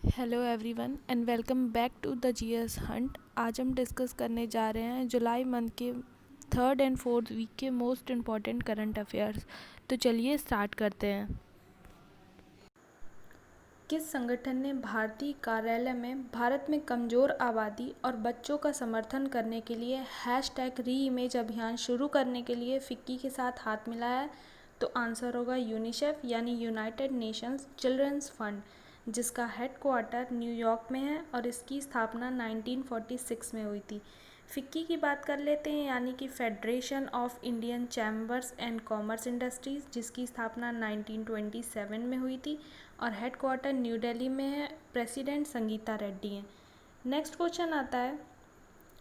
Hello everyone and welcome back to the GS hunt. आज हम discuss करने जा रहे हैं जुलाई मंथ के थर्ड एंड फोर्थ वीक के मोस्ट इम्पॉर्टेंट करंट अफेयर्स। तो चलिए स्टार्ट करते हैं। किस संगठन ने भारतीय कार्यालय में भारत में कमज़ोर आबादी और बच्चों का समर्थन करने के लिए हैशटैग री इमेज अभियान शुरू करने के लिए फिक्की के साथ हाथ मिलाया है? तो आंसर होगा यूनिसेफ यानी यूनाइटेड नेशंस चिल्ड्रंस फंड, जिसका हेडक्वार्टर न्यूयॉर्क में है और इसकी स्थापना 1946 में हुई थी। फिक्की की बात कर लेते हैं यानी कि federation of Indian chambers and commerce industries, जिसकी स्थापना 1927 में हुई थी और हेडक्वार्टर न्यू दिल्ली में है। प्रेसिडेंट संगीता रेड्डी हैं। नेक्स्ट क्वेश्चन आता है,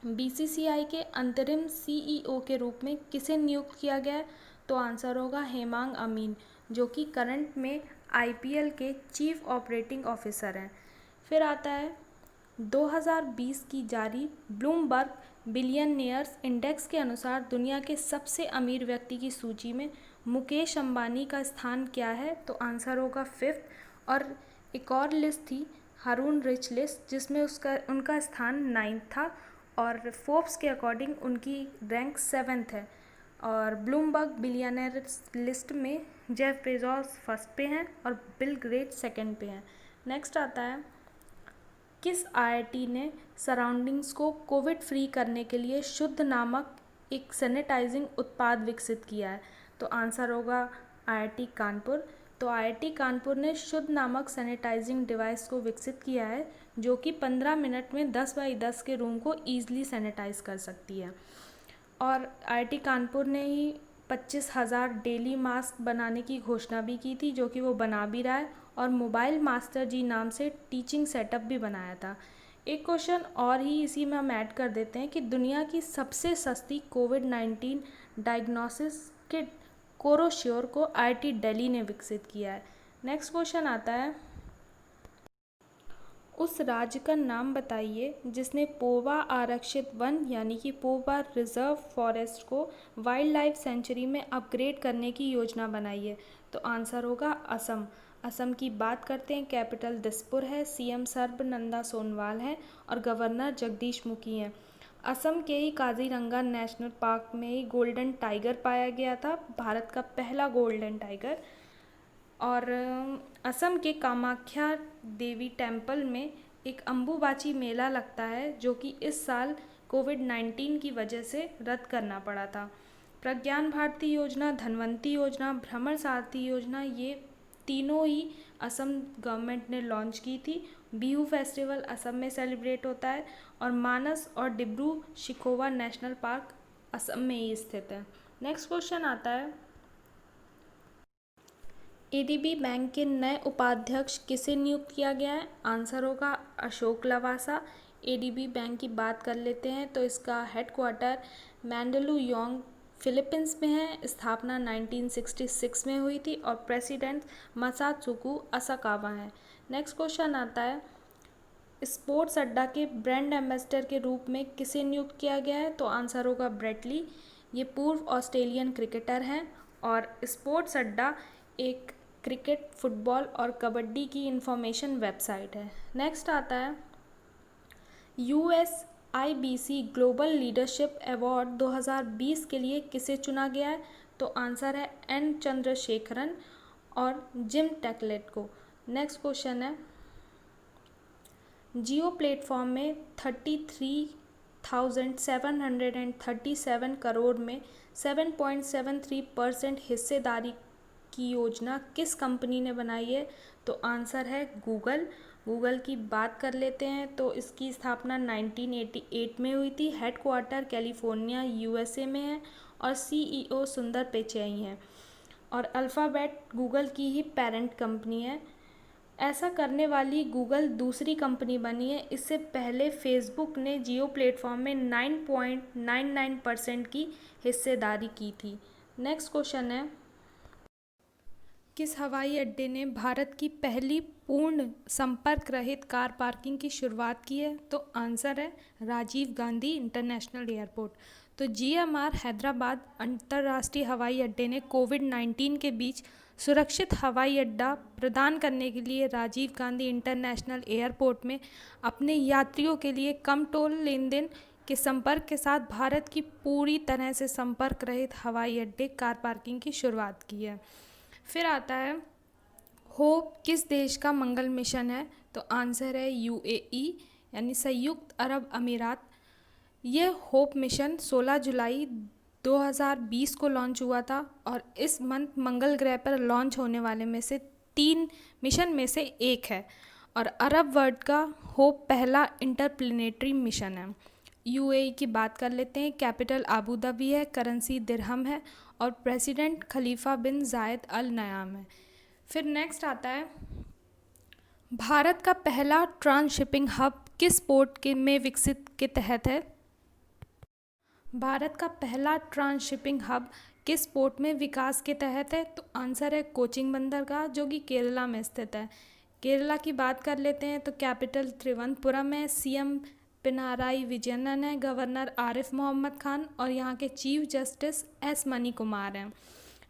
बीसीसीआई के अंतरिम सीईओ के रूप में किसे नियुक्त किया गया है? तो आंसर होगा हेमांग अमीन, जो कि करंट में आईपीएल के चीफ ऑपरेटिंग ऑफिसर हैं। फिर आता है 2020 की जारी ब्लूमबर्ग बिलियनियर्स इंडेक्स के अनुसार दुनिया के सबसे अमीर व्यक्ति की सूची में मुकेश अंबानी का स्थान क्या है? तो आंसर होगा 5th। और एक और लिस्ट थी हारून रिच लिस्ट, जिसमें उनका स्थान 9th था और फोर्ब्स के अकॉर्डिंग उनकी रैंक 7th है। और ब्लूमबर्ग बिलियनर्स लिस्ट में जेफ बेजोस फर्स्ट पे हैं और बिल गेट्स सेकंड पे हैं। नेक्स्ट आता है, किस आईआईटी ने सराउंडिंग्स को कोविड फ्री करने के लिए शुद्ध नामक एक सैनिटाइजिंग उत्पाद विकसित किया है? तो आंसर होगा आईआईटी कानपुर। तो आईआईटी कानपुर ने शुद्ध नामक सैनिटाइजिंग डिवाइस को विकसित किया है, जो कि 15 मिनट में 10 बाई 10 के रूम को ईजिली सैनिटाइज कर सकती है। और आईआईटी कानपुर ने ही 25,000 डेली मास्क बनाने की घोषणा भी की थी, जो कि वो बना भी रहा है, और मोबाइल मास्टर जी नाम से टीचिंग सेटअप भी बनाया था। एक क्वेश्चन और ही इसी में हम ऐड कर देते हैं कि दुनिया की सबसे सस्ती कोविड-19 डायग्नोसिस किट कोरोश्योर को आईआईटी दिल्ली ने विकसित किया है। नेक्स्ट क्वेश्चन आता है, उस राज्य का नाम बताइए जिसने पोवा आरक्षित वन यानी कि पोवा रिजर्व फॉरेस्ट को वाइल्ड लाइफ सेंचुरी में अपग्रेड करने की योजना बनाई है? तो आंसर होगा असम। असम की बात करते हैं, कैपिटल दिसपुर है, सीएम सर्बानंद सोनोवाल हैं और गवर्नर जगदीश मुखी हैं। असम के ही काजीरंगा नेशनल पार्क में ही गोल्डन टाइगर पाया गया था, भारत का पहला गोल्डन टाइगर। और असम के कामाख्या देवी टेम्पल में एक अम्बुबाची मेला लगता है, जो कि इस साल कोविड-19 की वजह से रद्द करना पड़ा था। प्रज्ञान भारती योजना, धनवंतरी योजना, भ्रमण सारथी योजना, ये तीनों ही असम गवर्नमेंट ने लॉन्च की थी। बिहू फेस्टिवल असम में सेलिब्रेट होता है और मानस और डिब्रू शिखोवा नेशनल पार्क असम में ही स्थित है। नेक्स्ट क्वेश्चन आता है, एडीबी बैंक के नए उपाध्यक्ष किसे नियुक्त किया गया है? आंसर होगा अशोक लवासा। एडीबी बैंक की बात कर लेते हैं तो इसका हेडक्वार्टर मैंडलुयोंग फिलीपींस में है, स्थापना 1966 में हुई थी और प्रेसिडेंट मसात्सुको असाकावा हैं। नेक्स्ट क्वेश्चन आता है, स्पोर्ट्स अड्डा के ब्रांड एम्बेसडर के रूप में किसे नियुक्त किया गया है? तो आंसर होगा ब्रेटली। ये पूर्व ऑस्ट्रेलियन क्रिकेटर हैं और स्पोर्ट्स अड्डा एक क्रिकेट, फुटबॉल और कबड्डी की इंफॉर्मेशन वेबसाइट है। नेक्स्ट आता है, यूएसआईबीसी ग्लोबल लीडरशिप अवार्ड 2020 के लिए किसे चुना गया है? तो आंसर है एन चंद्रशेखरन और जिम टेकलेट को। नेक्स्ट क्वेश्चन है, जियो प्लेटफॉर्म में 33,737 करोड़ में 7.73% हिस्सेदारी की योजना किस कंपनी ने बनाई है? तो आंसर है गूगल। गूगल की बात कर लेते हैं तो इसकी स्थापना 1988 में हुई थी, हेडक्वार्टर कैलिफोर्निया यूएसए में है और सीईओ सुंदर पिचई हैं। और अल्फ़ाबेट गूगल की ही पेरेंट कंपनी है। ऐसा करने वाली गूगल दूसरी कंपनी बनी है। इससे पहले फेसबुक ने जियो प्लेटफॉर्म में 9.99% की हिस्सेदारी की थी। नेक्स्ट क्वेश्चन है, किस हवाई अड्डे ने भारत की पहली पूर्ण संपर्क रहित कार पार्किंग की शुरुआत की है? तो आंसर है राजीव गांधी इंटरनेशनल एयरपोर्ट। तो जीएमआर हैदराबाद अंतर्राष्ट्रीय हवाई अड्डे ने कोविड-19 के बीच सुरक्षित हवाई अड्डा प्रदान करने के लिए राजीव गांधी इंटरनेशनल एयरपोर्ट में अपने यात्रियों के लिए कम टोल लेन देन के संपर्क के साथ भारत की पूरी तरह से संपर्क रहित हवाई अड्डे कार पार्किंग की शुरुआत की है। फिर आता है होप किस देश का मंगल मिशन है, तो आंसर है यूएई यानी संयुक्त अरब अमीरात। यह होप मिशन 16 जुलाई 2020 को लॉन्च हुआ था और इस मंथ मंगल ग्रह पर लॉन्च होने वाले में से 3 मिशन में से एक है और अरब वर्ल्ड का होप पहला इंटरप्लेनेटरी मिशन है। यूएई की बात कर लेते हैं। कैपिटल आबू धाबी है, करेंसी दिरहम है और प्रेसिडेंट खलीफा बिन जायद अल नयाम है। फिर नेक्स्ट आता है भारत का पहला ट्रांसशिपिंग हब किस पोर्ट के में विकसित के तहत है। भारत का पहला ट्रांसशिपिंग हब किस पोर्ट में विकास के तहत है, तो आंसर है कोचिन बंदरगाह जो कि केरला में स्थित है। केरला की बात कर लेते हैं तो कैपिटल त्रिवंतपुरम है, सीएम पिनाराई विजयन है, गवर्नर आरिफ मोहम्मद खान और यहाँ के chief justice S Mani Kumar हैं।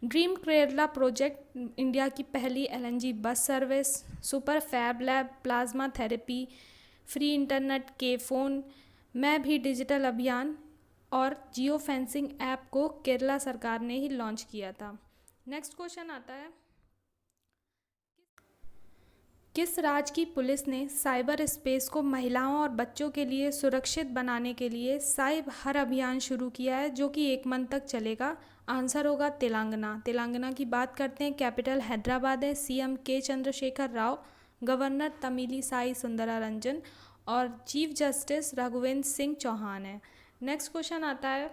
ड्रीम केरला प्रोजेक्ट इंडिया की पहली LNG bus service, super fab lab, plasma therapy, free internet के फ़ोन, मैं भी डिजिटल अभियान और जियो फेंसिंग ऐप को केरला सरकार ने ही लॉन्च किया था। नेक्स्ट क्वेश्चन आता है किस राज्य की पुलिस ने साइबर स्पेस को महिलाओं और बच्चों के लिए सुरक्षित बनाने के लिए साइब हर अभियान शुरू किया है जो कि 1 मंथ तक चलेगा। आंसर होगा तेलंगाना। तेलंगाना की बात करते हैं। कैपिटल हैदराबाद है, सीएम के चंद्रशेखर राव, गवर्नर तमिली साई सुंदरारंजन और चीफ जस्टिस रघुवेंद्र सिंह चौहान है। नेक्स्ट क्वेश्चन आता है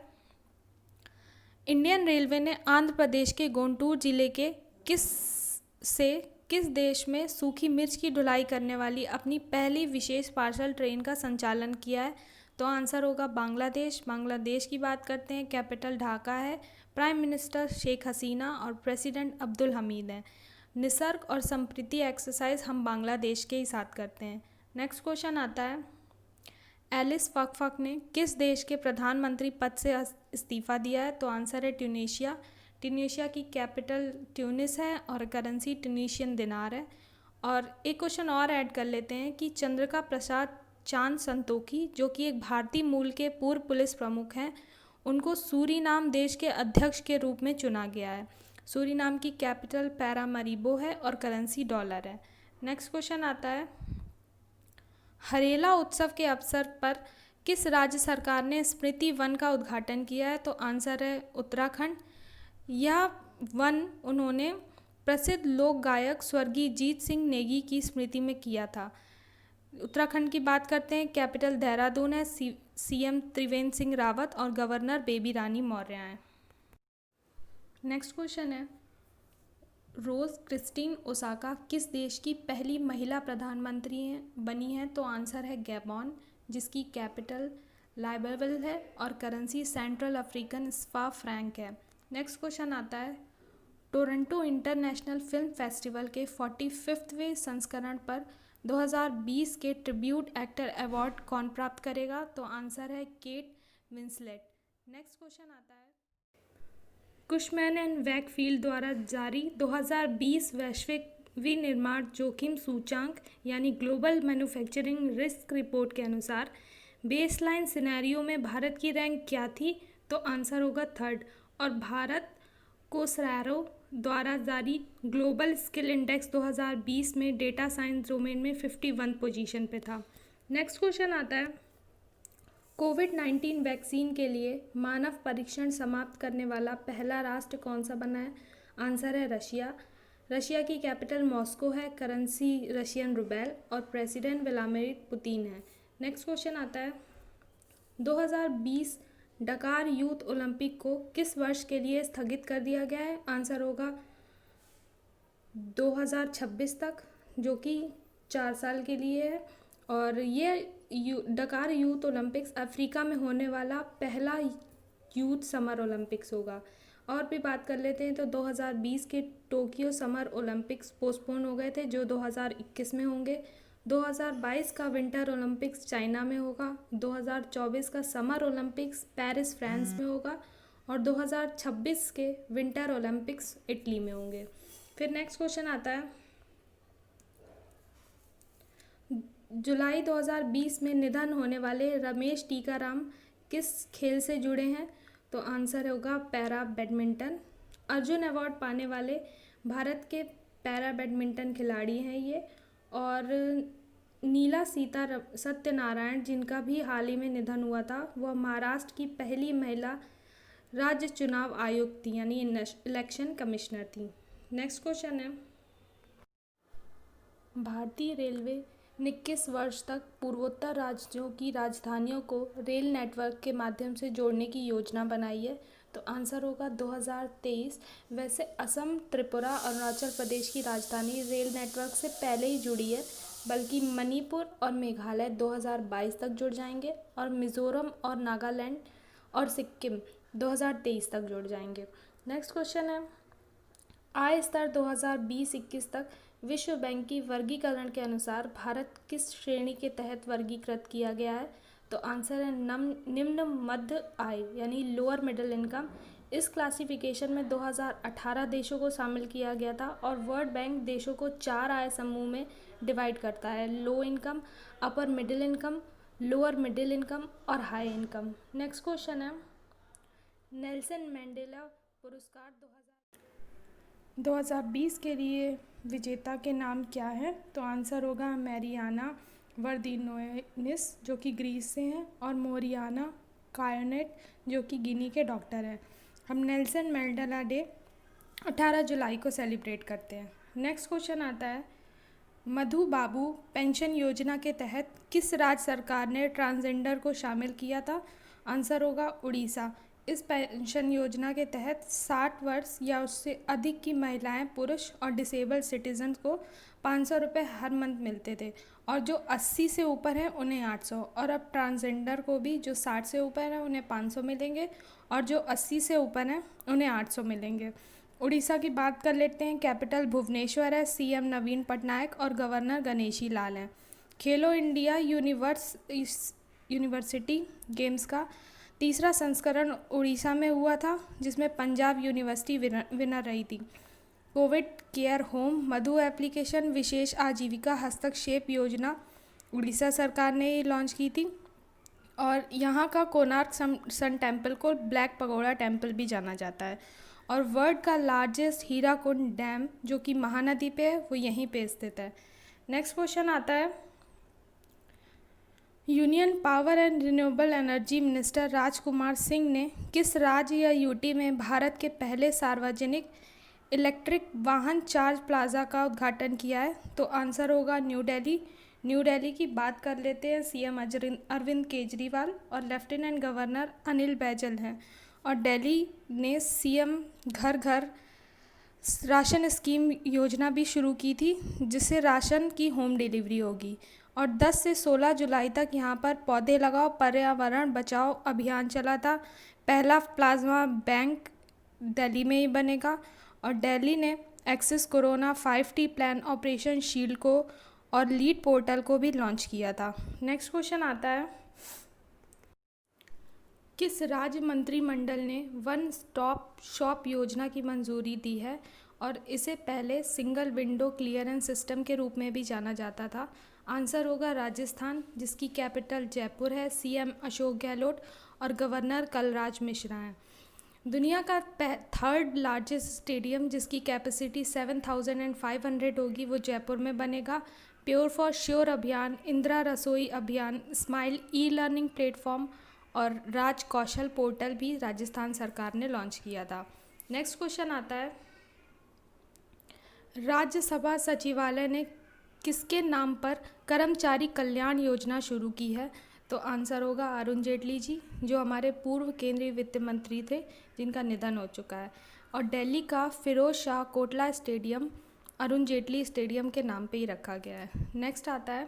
इंडियन रेलवे ने आंध्र प्रदेश के गुंटूर जिले के किस देश में सूखी मिर्च की ढुलाई करने वाली अपनी पहली विशेष पार्सल ट्रेन का संचालन किया है, तो आंसर होगा बांग्लादेश। बांग्लादेश की बात करते हैं। कैपिटल ढाका है, प्राइम मिनिस्टर शेख हसीना और प्रेसिडेंट अब्दुल हमीद हैं। निसर्ग और संस्कृति एक्सरसाइज हम बांग्लादेश के ही साथ करते हैं। नेक्स्ट क्वेश्चन आता है एलिस फकफक ने किस देश के प्रधानमंत्री पद से इस्तीफा दिया है, तो आंसर है ट्यूनीशिया। ट्यूनीशिया की कैपिटल ट्यूनिस है और करेंसी ट्यूनीशियन दिनार है। और एक क्वेश्चन और ऐड कर लेते हैं कि चंद्रिका प्रसाद चांद संतोखी जो कि एक भारतीय मूल के पूर्व पुलिस प्रमुख हैं, उनको सूरीनाम देश के अध्यक्ष के रूप में चुना गया है। सूरीनाम की कैपिटल पैरामरीबो है और करेंसी डॉलर है। नेक्स्ट क्वेश्चन आता है हरेला उत्सव के अवसर पर किस राज्य सरकार ने स्मृति वन का उद्घाटन किया है, तो आंसर है उत्तराखंड। यह वन उन्होंने प्रसिद्ध लोक गायक स्वर्गीय जीत सिंह नेगी की स्मृति में किया था। उत्तराखंड की बात करते हैं। कैपिटल देहरादून है, सीएम त्रिवेंद्र सिंह रावत और गवर्नर बेबी रानी मौर्य हैं। नेक्स्ट क्वेश्चन है रोज क्रिस्टीन ओसाका किस देश की पहली महिला प्रधानमंत्री बनी है, तो आंसर है गैबॉन जिसकी कैपिटल लाइब्रेविल है और करेंसी सेंट्रल अफ्रीकन स्फा फ्रैंक है। नेक्स्ट क्वेश्चन आता है टोरंटो इंटरनेशनल फिल्म फेस्टिवल के 45वें संस्करण पर 2020 के ट्रिब्यूट एक्टर अवार्ड कौन प्राप्त करेगा, तो आंसर है केट विंसलेट। नेक्स्ट क्वेश्चन आता है कुशमैन एंड वैकफील्ड द्वारा जारी 2020 वैश्विक विनिर्माण जोखिम सूचांक यानी ग्लोबल मैन्युफैक्चरिंग रिस्क रिपोर्ट के अनुसार बेसलाइन सिनेरियो में भारत की रैंक क्या थी, तो आंसर होगा 3rd। और भारत कोसरैरो द्वारा जारी ग्लोबल स्किल इंडेक्स 2020 में डेटा साइंस डोमेन में 51 पोजीशन पे था। नेक्स्ट क्वेश्चन आता है कोविड-19 वैक्सीन के लिए मानव परीक्षण समाप्त करने वाला पहला राष्ट्र कौन सा बना है, आंसर है रशिया। रशिया की कैपिटल मॉस्को है, करेंसी रशियन रूबेल और प्रेसिडेंट व्लादिमीर पुतिन है। नेक्स्ट क्वेश्चन आता है 2020 डकार यूथ ओलंपिक को किस वर्ष के लिए स्थगित कर दिया गया है, आंसर होगा 2026 तक जो कि 4 साल के लिए है। और ये डकार यूथ ओलंपिक्स अफ्रीका में होने वाला पहला यूथ समर ओलंपिक्स होगा। और भी बात कर लेते हैं तो 2020 के टोक्यो समर ओलंपिक्स पोस्टपोन हो गए थे जो 2021 में होंगे। 2022 का विंटर ओलंपिक्स चाइना में होगा। 2024 का समर ओलंपिक्स पेरिस फ्रांस में होगा और 2026 के विंटर ओलंपिक्स इटली में होंगे। फिर नेक्स्ट क्वेश्चन आता है, जुलाई 2020 में निधन होने वाले रमेश टीकाराम किस खेल से जुड़े हैं? तो आंसर होगा पैरा बैडमिंटन। अर्जुन अवार्ड पाने वाले भारत के पैरा बैडमिंटन खिलाड़ी हैं ये। और नीला सत्यनारायण, जिनका भी हाल ही में निधन हुआ था, वह महाराष्ट्र की पहली महिला राज्य चुनाव आयुक्त थी, यानी इलेक्शन कमिश्नर थी। नेक्स्ट क्वेश्चन है, भारतीय रेलवे ने किस वर्ष तक पूर्वोत्तर राज्यों की राजधानियों को रेल नेटवर्क के माध्यम से जोड़ने की योजना बनाई है? तो आंसर होगा 2023। वैसे असम, त्रिपुरा, अरुणाचल प्रदेश की राजधानी रेल नेटवर्क से पहले ही जुड़ी है, बल्कि मणिपुर और मेघालय 2022 तक जुड़ जाएंगे, और मिजोरम और नागालैंड और सिक्किम 2023 तक जुड़ जाएंगे। नेक्स्ट क्वेश्चन है, आय स्तर 2020-21 तक विश्व बैंक की वर्गीकरण के अनुसार भारत किस श्रेणी के तहत वर्गीकृत किया गया है? तो आंसर है निम्न मध्य आय, यानी लोअर मिडिल इनकम। इस क्लासिफिकेशन में 2018 देशों को शामिल किया गया था, और वर्ल्ड बैंक देशों को 4 आय समूह में डिवाइड करता है: low income, upper middle income, lower middle income और हाई इनकम। नेक्स्ट क्वेश्चन है, नेल्सन मंडेला पुरस्कार 2020 के लिए विजेता के नाम क्या है? तो आंसर होगा मैरियाना वर्दिनोनिस, जो कि ग्रीस से हैं, और मोरियाना कायोनेट, जो कि गिनी के डॉक्टर हैं। हम नेल्सन मंडेला डे 18 जुलाई को सेलिब्रेट करते हैं। नेक्स्ट क्वेश्चन आता है, मधु बाबू पेंशन योजना के तहत किस राज्य सरकार ने ट्रांसजेंडर को शामिल किया था? आंसर होगा उड़ीसा। इस पेंशन योजना के तहत 60 वर्ष या उससे अधिक की महिलाएं, पुरुष और डिसेबल सिटीजन्स को 500 रुपये हर मंथ मिलते थे, और जो 80 से ऊपर हैं उन्हें 800, और अब ट्रांसजेंडर को भी जो 60 से ऊपर हैं उन्हें 500 मिलेंगे, और जो 80 से ऊपर हैं उन्हें 800 मिलेंगे। उड़ीसा की बात कर लेते हैं। कैपिटल भुवनेश्वर है, सीएम नवीन पटनायक और गवर्नर गणेशी लाल हैं। खेलो इंडिया यूनिवर्सिटी गेम्स का तीसरा संस्करण उड़ीसा में हुआ था, जिसमें पंजाब यूनिवर्सिटी विनर रही थी। कोविड केयर होम, मधु एप्लीकेशन, विशेष आजीविका हस्तक्षेप योजना उड़ीसा सरकार ने लॉन्च की थी। और यहाँ का कोणार्क सन टेम्पल को ब्लैक पगोड़ा टेम्पल भी जाना जाता है। और वर्ल्ड का लार्जेस्ट हीराकुंड डैम, जो कि महानदी पे है, वो यहीं पे स्थित है। नेक्स्ट क्वेश्चन आता है, union power and renewable energy minister Rajkumar Singh ने किस राज्य या यूटी में भारत के पहले सार्वजनिक इलेक्ट्रिक वाहन चार्ज प्लाजा का उद्घाटन किया है? तो आंसर होगा न्यू दिल्ली। न्यू दिल्ली की बात कर लेते हैं। सीएम अरविंद केजरीवाल और लेफ्टिनेंट गवर्नर अनिल बैजल हैं। और दिल्ली ने सीएम घर घर राशन स्कीम योजना भी शुरू की थी, जिससे राशन की होम डिलीवरी होगी। और 10 से 16 जुलाई तक यहाँ पर पौधे लगाओ पर्यावरण बचाओ अभियान चला था। पहला प्लाज्मा बैंक दिल्ली में ही बनेगा। और दिल्ली ने axis corona 5T plan operation shield को और लीड पोर्टल को भी लॉन्च किया था। नेक्स्ट क्वेश्चन आता है, किस राज्य मंत्रिमंडल ने वन स्टॉप शॉप योजना की मंजूरी दी है? और इसे पहले सिंगल विंडो क्लियरेंस सिस्टम के रूप में भी जाना जाता था। आंसर होगा राजस्थान, जिसकी कैपिटल जयपुर है। सीएम अशोक गहलोत और गवर्नर कलराज मिश्रा हैं। दुनिया का 3rd लार्जेस्ट स्टेडियम, जिसकी कैपेसिटी 7,500 होगी, वो जयपुर में बनेगा। प्योर फॉर श्योर अभियान, इंदिरा रसोई अभियान, स्माइल ई-लर्निंग प्लेटफॉर्म और राज कौशल पोर्टल भी राजस्थान सरकार ने लॉन्च किया था। नेक्स्ट क्वेश्चन आता है, राज्यसभा सचिवालय ने किसके नाम पर कर्मचारी कल्याण योजना शुरू की है? तो आंसर होगा अरुण जेटली जी, जो हमारे पूर्व केंद्रीय वित्त मंत्री थे, जिनका निधन हो चुका है। और दिल्ली का फिरोज शाह कोटला स्टेडियम अरुण जेटली स्टेडियम के नाम पे ही रखा गया है। नेक्स्ट आता है,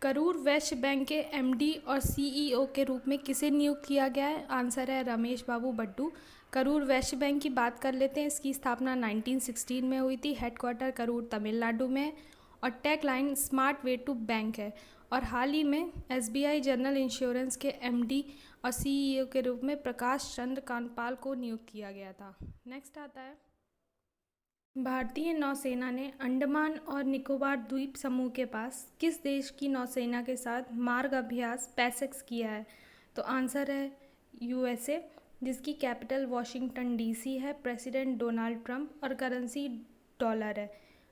करूर वैश्य बैंक के एमडी और सीईओ के रूप में किसे नियुक्त किया गया है? आंसर है रमेश बाबू बड्डू। करूर वैश्य बैंक की बात कर लेते हैं। इसकी स्थापना 1916 में हुई थी। हेडक्वार्टर करूर तमिलनाडु में, और tag line smart way to bank है। और हाल ही में एसबीआई जनरल इंश्योरेंस के एमडी और सीईओ के रूप में प्रकाश चंद्र कांडपाल को नियुक्त किया गया था। नेक्स्ट आता है, भारतीय नौसेना ने अंडमान और निकोबार द्वीप समूह के पास किस देश की नौसेना के साथ मार्ग अभ्यास पैसेक्स किया है? तो आंसर है यूएसए, जिसकी कैपिटल वॉशिंगटन डीसी है। प्रेसिडेंट डोनाल्ड ट्रंप और करेंसी डॉलर है।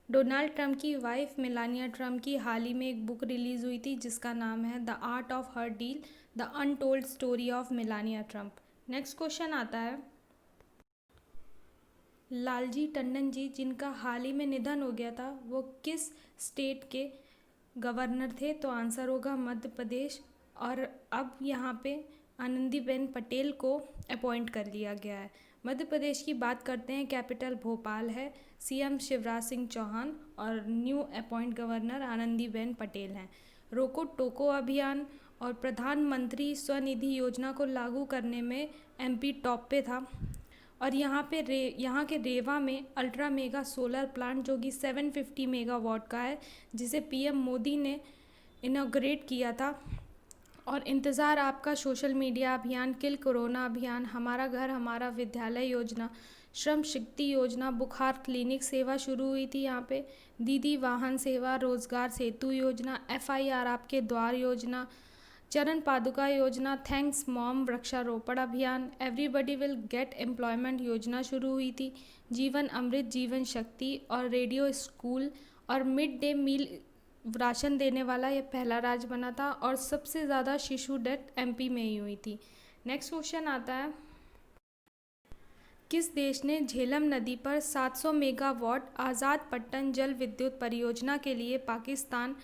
डोनाल्ड ट्रंप की वाइफ मेलानिया ट्रंप की हाल ही में एक बुक रिलीज हुई थी जिसका नाम है the art of her deal, the untold story of Melania Trump. Next question आता है, लालजी टंडन जी जिनका हाल ही में निधन हो गया था, वो किस स्टेट के गवर्नर थे? तो आंसर होगा मध्य प्रदेश। और अब यहाँ पे आनंदीबेन पटेल को अपॉइंट कर लिया गया है। मध्य प्रदेश की बात करते हैं, कैपिटल भोपाल है। सीएम शिवराज सिंह चौहान और new appoint governor Anandiben Patel हैं। रोको टोको अभियान और प्रधानमंत्री स्वनिधि योजना को लागू करने में एमपी टॉप पे था। और यहाँ के रेवा में अल्ट्रा मेगा सोलर प्लांट जो कि 750 मेगावाट का है, जिसे पीएम मोदी ने इनॉग्रेट किया था। और इंतज़ार आपका सोशल मीडिया अभियान, किल कोरोना अभियान, हमारा घर हमारा विद्यालय योजना, श्रम शक्ति योजना, बुखार क्लिनिक सेवा शुरू हुई थी यहाँ पे, दीदी वाहन सेवा, रोजगार सेतु योजना, एफआईआर आपके द्वार योजना, चरण पादुका योजना, थैंक्स मॉम वृक्षारोपण अभियान, एवरीबडी विल गेट एम्प्लॉयमेंट योजना शुरू हुई थी, जीवन अमृत, जीवन शक्ति और रेडियो स्कूल और मिड डे मील राशन देने वाला ये पहला राज्य बना था। और सबसे ज़्यादा शिशु डेथ एमपी में ही हुई थी। नेक्स्ट क्वेश्चन आता है, किस देश ने झेलम नदी पर 700 मेगावाट आज़ाद पट्टन जल विद्युत परियोजना के लिए पाकिस्तान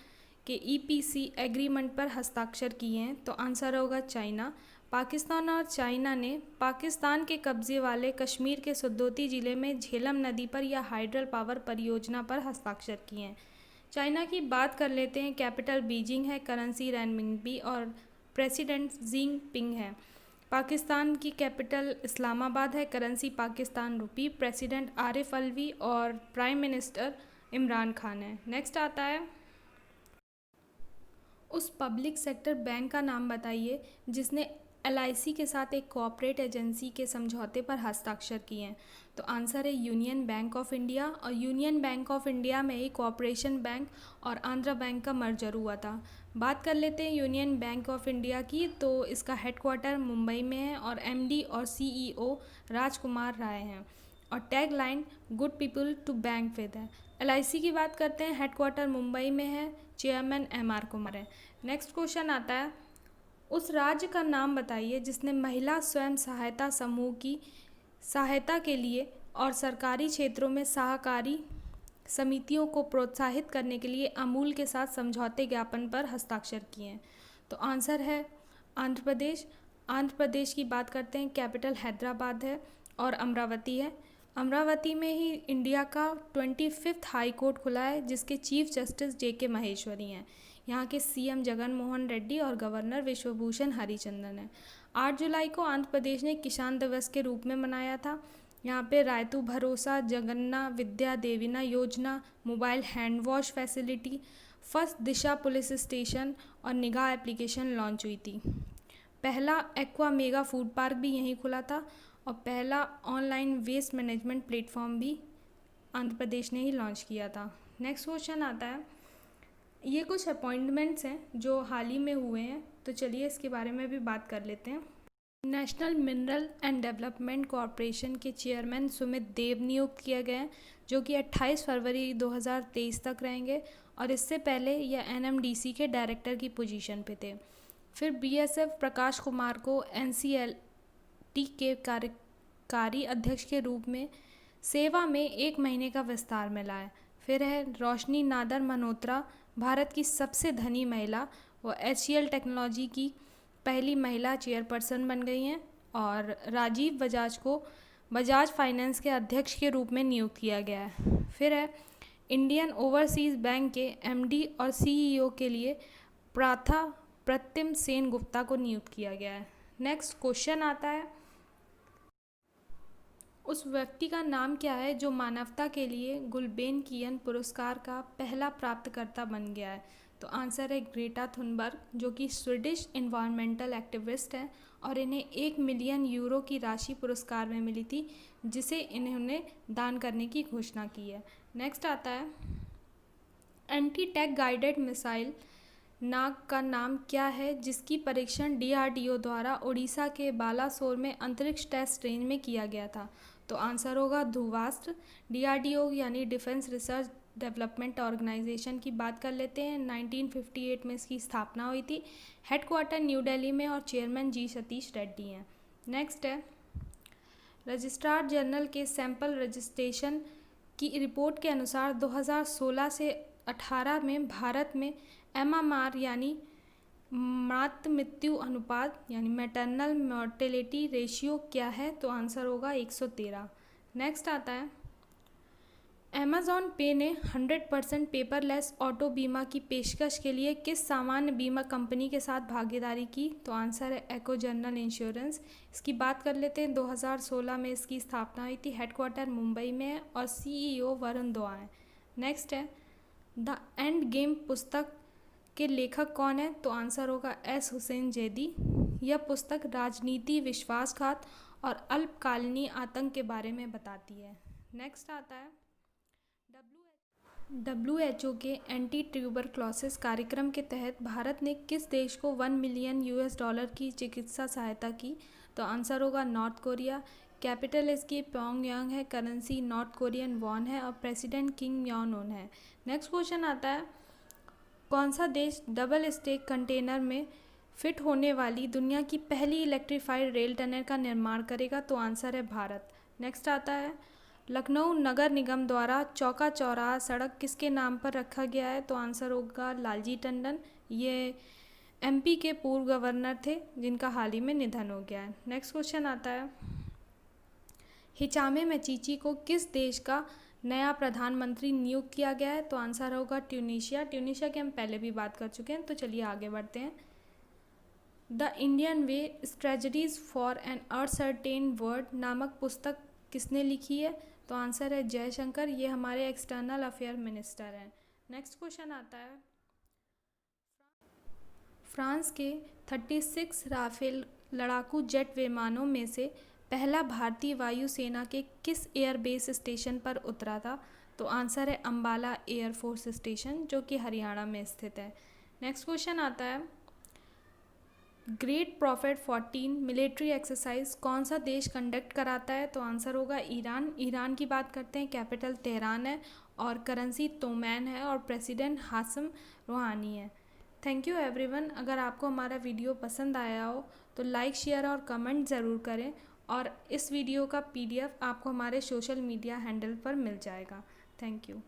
के ईपीसी एग्रीमेंट पर हस्ताक्षर किए हैं? तो आंसर होगा चाइना। पाकिस्तान और चाइना ने पाकिस्तान के कब्जे वाले कश्मीर के सुदोती जिले में झेलम नदी पर यह हाइड्रल पावर परियोजना पर हस्ताक्षर किए हैं। चाइना की बात कर लेते हैं, कैपिटल बीजिंग है, करेंसी रेनमिनबी और प्रेसिडेंट जिनपिंग है। पाकिस्तान की कैपिटल इस्लामाबाद है, करेंसी पाकिस्तान रुपी, प्रेसिडेंट आरिफ अलवी और प्राइम मिनिस्टर इमरान खान है। नेक्स्ट आता है, उस पब्लिक सेक्टर बैंक का नाम बताइए जिसने एलआईसी के साथ एक कोऑपरेट एजेंसी के समझौते पर हस्ताक्षर किए हैं। तो आंसर है यूनियन बैंक ऑफ इंडिया। और यूनियन बैंक ऑफ इंडिया में ही कोऑपरेशन बैंक और आंध्रा बैंक का मर्जर हुआ था। बात कर लेते हैं यूनियन बैंक ऑफ इंडिया की, तो इसका हेडक्वार्टर मुंबई में है और एमडी और सीईओ राजकुमार राय हैं। और tag line good people to bank with है। एलआईसी की बात करते हैं, हेडक्वार्टर मुंबई में है, चेयरमैन एमआर कुमार है। नेक्स्ट क्वेश्चन आता है, उस राज्य का नाम बताइए जिसने महिला स्वयं सहायता समूह की सहायता के लिए और सरकारी क्षेत्रों में सहकारी समितियों को प्रोत्साहित करने के लिए अमूल के साथ समझौते ज्ञापन पर हस्ताक्षर किए हैं। तो आंसर है आंध्र प्रदेश। आंध्र प्रदेश की बात करते हैं, कैपिटल हैदराबाद है और अमरावती है। अमरावती में ही इंडिया का 25वां हाई कोर्ट खुला है जिसके चीफ जस्टिस जेके महेश्वरी हैं। यहाँ के सीएम जगन मोहन रेड्डी और गवर्नर विश्वभूषण हरिचंदन हैं। 8 जुलाई को आंध्र प्रदेश ने किसान दिवस के रूप में मनाया था। यहाँ पे रायतू भरोसा, जगन्ना विद्या देविना योजना, mobile hand wash facility, first Disha police station और निगाह एप्लीकेशन लॉन्च हुई थी। पहला एक्वा मेगा फूड पार्क भी यहीं खुला था और पहला ऑनलाइन वेस्ट मैनेजमेंट प्लेटफॉर्म भी आंध्र प्रदेश ने ही लॉन्च किया था। नेक्स्ट क्वेश्चन आता है, ये कुछ अपॉइंटमेंट्स हैं जो हाल ही में हुए हैं, तो चलिए इसके बारे में भी बात कर लेते हैं। National mineral and development corporation के चेयरमैन सुमित देव नियुक्त किए गए हैं जो कि 28 फरवरी 2023 तक रहेंगे और इससे पहले यह एनएमडीसी के डायरेक्टर की पोजीशन पे थे। फिर बीएसएफ प्रकाश कुमार को एनसीएलटी के कार्यकारी अध्यक्ष के रूप में सेवा में 1 महीने का विस्तार मिला है। फिर है रोशनी नादर मल्होत्रा, भारत की सबसे धनी महिला, वो एचसीएल टेक्नोलॉजी की पहली महिला चेयरपर्सन बन गई हैं। और राजीव बजाज को बजाज फाइनेंस के अध्यक्ष के रूप में नियुक्त किया गया है। फिर है इंडियन ओवरसीज़ बैंक के एमडी और सीईओ के लिए प्राथा प्रतिम सेन गुप्ता को नियुक्त किया गया है। नेक्स्ट क्वेश्चन आता है, उस व्यक्ति का नाम क्या है जो मानवता के लिए गुलबेन कियन पुरस्कार का पहला प्राप्तकर्ता बन गया है? तो आंसर है ग्रेटा थुनबर्ग, जो कि स्वीडिश इन्वायरमेंटल एक्टिविस्ट हैं और इन्हें 1 मिलियन यूरो की राशि पुरस्कार में मिली थी, जिसे इन्होंने दान करने की घोषणा की है। नेक्स्ट आता है एंटी टैंक गाइडेड मिसाइल नाग का नाम क्या है, जिसकी परीक्षण डीआरडीओ द्वारा उड़ीसा के बालासोर में अंतरिक्ष टेस्ट रेंज में किया गया था। तो आंसर होगा ध्रुवास्त्र। डीआरडीओ यानी डिफेंस रिसर्च डेवलपमेंट ऑर्गेनाइजेशन की बात कर लेते हैं। 1958 में इसकी स्थापना हुई थी। हेडक्वार्टर न्यू दिल्ली में और चेयरमैन जी सतीश रेड्डी हैं। नेक्स्ट है रजिस्ट्रार जनरल के सैंपल रजिस्ट्रेशन की रिपोर्ट के अनुसार 2016 से 18 में भारत में MMR यानी मातृ मृत्यु अनुपात यानी मैटरनल मोर्टेलिटी रेशियो क्या है, तो आंसर होगा 113। नेक्स्ट आता है अमेज़ॉन पे ने 100% पेपरलेस ऑटो बीमा की पेशकश के लिए किस सामान्य बीमा कंपनी के साथ भागीदारी की, तो आंसर है एको जनरल इंश्योरेंस। इसकी बात कर लेते हैं। 2016 में इसकी स्थापना हुई थी। हेडक्वार्टर मुंबई में है और CEO वरुण धवन है। नेक्स्ट है द एंड गेम पुस्तक के लेखक कौन है, तो आंसर होगा S. हुसैन जैदी। यह पुस्तक राजनीति, विश्वासघात और अल्पकालीन आतंक के बारे में बताती है। नेक्स्ट आता है WHO के एंटी ट्यूबरक्लोसिस कार्यक्रम के तहत भारत ने किस देश को $1 मिलियन की चिकित्सा सहायता की, तो आंसर होगा नॉर्थ कोरिया। कैपिटल इसकी प्योंगयांग है, करेंसी नॉर्थ कोरियन वॉन है और प्रेसिडेंट किम जॉंग उन है। नेक्स्ट क्वेश्चन आता है कौन सा देश डबल स्टेक कंटेनर में फिट होने वाली दुनिया की पहली इलेक्ट्रीफाइड रेल टनल का निर्माण करेगा, तो आंसर है भारत। नेक्स्ट आता है लखनऊ नगर निगम द्वारा चौका चौराहा सड़क किसके नाम पर रखा गया है, तो आंसर होगा लालजी टंडन। ये MP के पूर्व गवर्नर थे, जिनका हाल ही में निधन हो गया है। नेक्स्ट क्वेश्चन आता है हिचामे मेचीची को किस देश का नया प्रधानमंत्री नियुक्त किया गया है, तो आंसर होगा ट्यूनीशिया। ट्यूनीशिया की हम पहले भी बात कर चुके हैं। तो चलिए आगे बढ़ते हैं। The Indian way strategies for an uncertain world नामक पुस्तक किसने लिखी है, तो आंसर है जयशंकर। ये हमारे एक्सटर्नल अफेयर मिनिस्टर हैं। नेक्स्ट क्वेश्चन आता है फ्रांस के 36 राफेल लड़ाकू जेट विमानों में से पहला भारतीय वायुसेना के किस एयरबेस स्टेशन पर उतरा था, तो आंसर है अंबाला एयरफोर्स स्टेशन, जो कि हरियाणा में स्थित है। नेक्स्ट क्वेश्चन आता है ग्रेट प्रॉफिट 14 मिलिट्री एक्सरसाइज कौन सा देश कंडक्ट कराता है, तो आंसर होगा ईरान। ईरान की बात करते हैं। कैपिटल तेहरान है और करेंसी तोमैन है और प्रेसिडेंट हासम रूहानी है। Thank you everyone. अगर आपको हमारा वीडियो पसंद आया हो तो लाइक, शेयर और कमेंट ज़रूर करें और इस वीडियो का PDF आपको हमारे सोशल मीडिया हैंडल पर मिल जाएगा। Thank you.